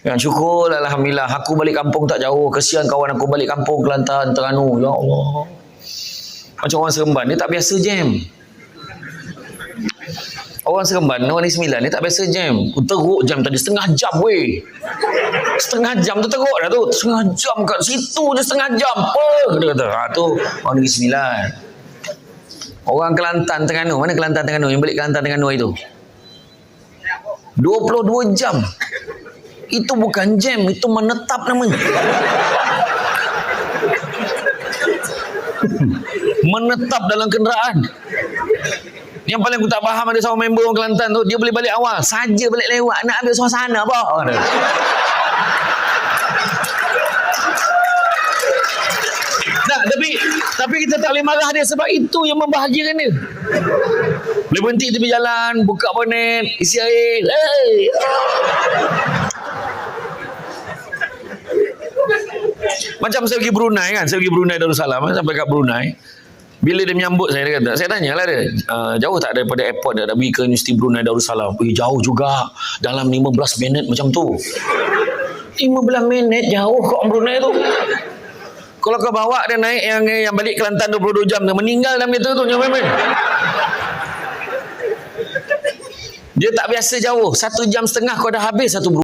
Ya, syukur alhamdulillah aku balik kampung tak jauh. Kesian kawan aku balik kampung Kelantan, Terengganu. Ya Allah. Macam orang Seremban ni tak biasa jam. Orang Seremban, orang Negeri Sembilan ni tak biasa jam. Teruk jam tadi setengah jam weh. Setengah jam tu teruk dah tu. Setengah jam kat situ je setengah jam. Apa? Dia kata, tu orang Negeri Sembilan. Orang Kelantan Terengganu, mana Kelantan Terengganu yang balik Kelantan Terengganu itu? 22 jam. Itu bukan jam, itu menetap namanya. Menetap dalam kenderaan. Yang paling aku tak faham ada seorang member orang Kelantan tu, dia boleh balik awal, saja balik lewat, nak ambil suasana apa? Nah, tapi kita tak boleh marah dia sebab itu yang membahagiakan dia. Boleh berhenti tepi jalan, buka bonet, isi air. Hey! Macam saya pergi Brunei kan, saya pergi Brunei Darussalam, sampai kat Brunei. Bila dia menyambut saya, dia kata, saya tanyalah dia, jauh tak daripada airport dia nak pergi ke Universiti Brunei Darussalam? Jauh juga, dalam 15 minit macam tu. 15 minit jauh kat Brunei tu. Kalau kau bawa dia naik yang balik Kelantan 22 jam, dia meninggal dalam itu tu. Dia tak biasa jauh, 1,5 jam kau dah habis satu